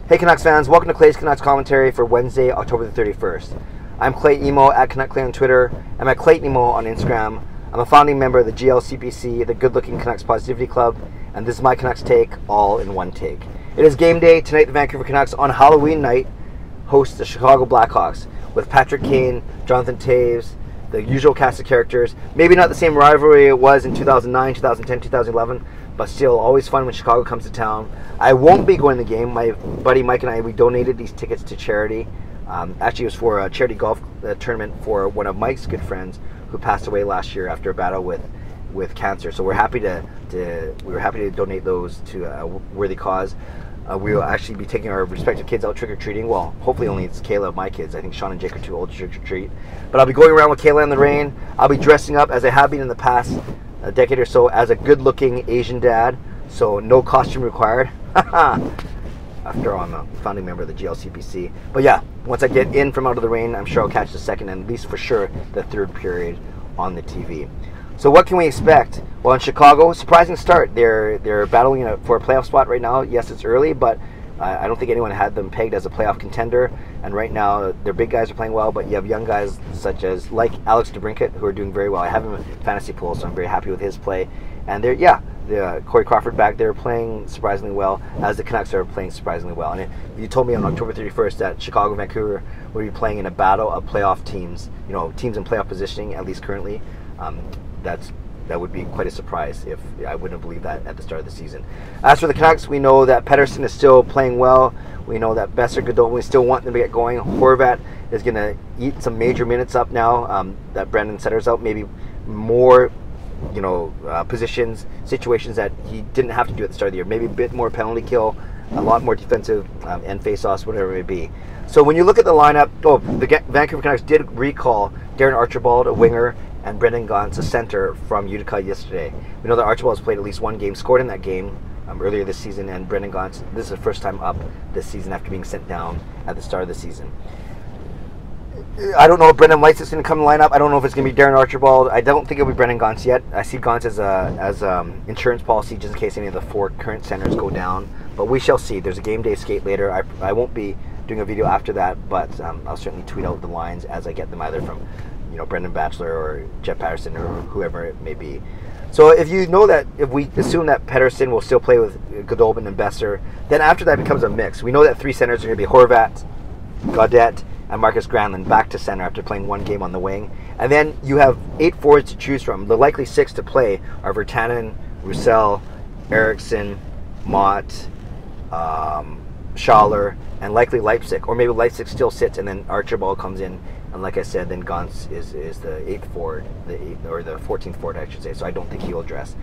Hey Canucks fans, welcome to Clay's Canucks commentary for Wednesday, October the 31st. I'm Clay Emo at Canuck Clay on Twitter. I'm at Clay Emo on Instagram. I'm a founding member of the GLCPC, the Good Looking Canucks Positivity Club, and this is my Canucks take, all in one take. It is game day. Tonight the Vancouver Canucks on Halloween night host the Chicago Blackhawks with Patrick Kane, Jonathan Toews, the usual cast of characters. Maybe not the same rivalry it was in 2009, 2010, 2011, but still always fun when Chicago comes to town. I won't be going to the game. My buddy Mike and I, we donated these tickets to charity. Actually, it was for a charity golf tournament for one of Mike's good friends who passed away last year after a battle with cancer. So we're happy to donate those to a worthy cause. We will actually be taking our respective kids out trick-or-treating. Well, hopefully only it's Kayla, my kids. I think Sean and Jake are too old to trick-or-treat. But I'll be going around with Kayla in the rain. I'll be dressing up, as I have been in the past a decade or so, as a good-looking Asian dad. So no costume required. After all, I'm a founding member of the GLCPC. But yeah, once I get in from out of the rain, I'm sure I'll catch the second and at least for sure the third period on the TV. So what can we expect? Well, in Chicago, surprising start. They're battling for a playoff spot right now. Yes, it's early, but I don't think anyone had them pegged as a playoff contender. And right now, their big guys are playing well, but you have young guys such as like Alex DeBrincat who are doing very well. I have him in fantasy pool, so I'm very happy with his play. And the Corey Crawford back there playing surprisingly well, as the Canucks are playing surprisingly well. And if you told me on October 31st that Chicago and Vancouver would be playing in a battle of playoff teams, teams in playoff positioning, at least currently, that would be quite a surprise if I wouldn't have believed that at the start of the season. As for the Canucks, we know that Pettersson is still playing well. We know that Besser, Godot, we still want them to get going. Horvat is going to eat some major minutes up now that Brandon Sutter's out. Maybe more, situations that he didn't have to do at the start of the year. Maybe a bit more penalty kill, a lot more defensive and face-offs, whatever it may be. So when you look at the lineup, the Vancouver Canucks did recall Darren Archibald, a winger, and Brendan Gaunce, a center, from Utica yesterday. We know that Archibald has played at least one game, scored in that game earlier this season, and Brendan Gaunce, this is the first time up this season after being sent down at the start of the season. I don't know if Brendan Lights is going to come in the lineup. I don't know if it's going to be Darren Archibald. I don't think it'll be Brendan Gaunce yet. I see Gaunce as insurance policy just in case any of the four current centers go down. But we shall see. There's a game day skate later. I won't be doing a video after that, but I'll certainly tweet out the lines as I get them, either from Brendan Batchelor or Jeff Pettersson or whoever it may be. So if we assume that Pettersson will still play with Godolphin and Besser, then after that becomes a mix. We know that three centers are going to be Horvat, Gaudette, and Marcus Granlund back to center after playing one game on the wing. And then you have 8 forwards to choose from. The likely 6 to play are Virtanen, Roussel, Eriksson, Mott, Schaller, and likely Leipzig. Or maybe Leipzig still sits and then Archibald comes in. And like I said, then Gaunce is the 8th forward, the 14th forward, I should say. So I don't think he will dress.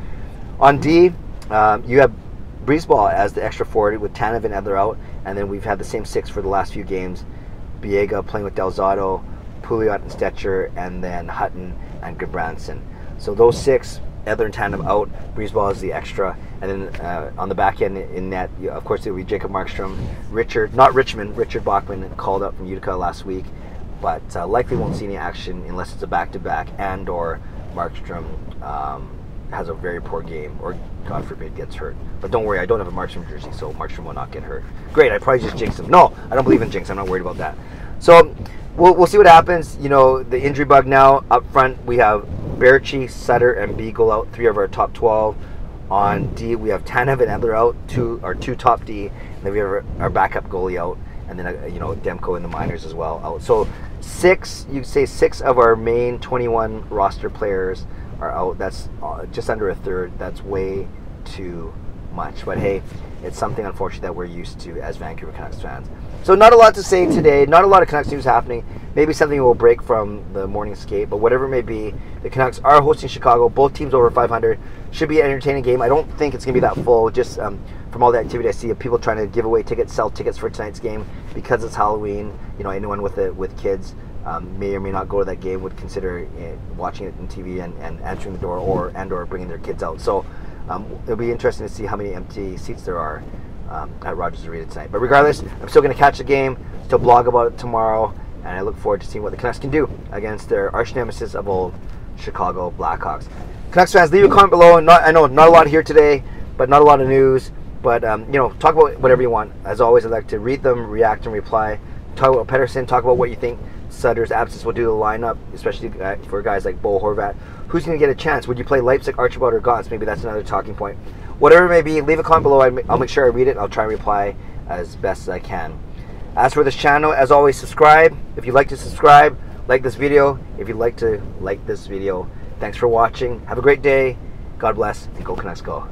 On D, you have Breezeball as the extra forward with Tanev and Edler out. And then we've had the same 6 for the last few games. Biega playing with Delzato, Pouliot and Stetcher, and then Hutton and Gudbranson. So those 6, Edler and Tanev out, Breezeball is the extra. And then on the back end in net, of course, it would be Jacob Markstrom, Richard Bachman called up from Utica last week. But likely won't see any action unless it's a back-to-back and or Markstrom has a very poor game or, God forbid, gets hurt. But don't worry, I don't have a Markstrom jersey, so Markstrom will not get hurt. Great, I probably just jinxed him. No, I don't believe in jinx. I'm not worried about that. So we'll see what happens. The injury bug now up front. We have Berchi, Sutter, and Beagle out, 3 of our top 12. On D, we have Tanev and Edler out, 2 top D. And then we have our backup goalie out. And then, Demko in the minors as well out. So 6 of our main 21 roster players are out. That's just under a third. That's way too much. But hey, it's something unfortunate that we're used to as Vancouver Canucks fans. So not a lot to say today. Not a lot of Canucks news happening. Maybe something will break from the morning skate. But whatever it may be, the Canucks are hosting Chicago. Both teams over 500. Should be an entertaining game. I don't think it's going to be that full. Just from all the activity I see of people trying to give away tickets, sell tickets for tonight's game because it's Halloween. Anyone with kids may or may not go to that game, would consider watching it on TV and answering the door or bringing their kids out. So it'll be interesting to see how many empty seats there are at Rogers Arena tonight. But regardless, I'm still going to catch the game, still blog about it tomorrow, and I look forward to seeing what the Canucks can do against their arch nemesis of old, Chicago Blackhawks. Canucks fans, leave a comment below. I know not a lot here today, but not a lot of news. But, you know, talk about whatever you want. As always, I'd like to read them, react, and reply. Talk about Pettersson. Talk about what you think Sutter's absence will do to the lineup, especially for guys like Bo Horvat. Who's going to get a chance? Would you play Leipzig, Archibald, or Gaunce? Maybe that's another talking point. Whatever it may be, leave a comment below. I'll make sure I read it. I'll try and reply as best as I can. As for this channel, as always, subscribe. If you'd like to subscribe, like this video. If you'd like to like this video, thanks for watching. Have a great day. God bless, and go Canucks go.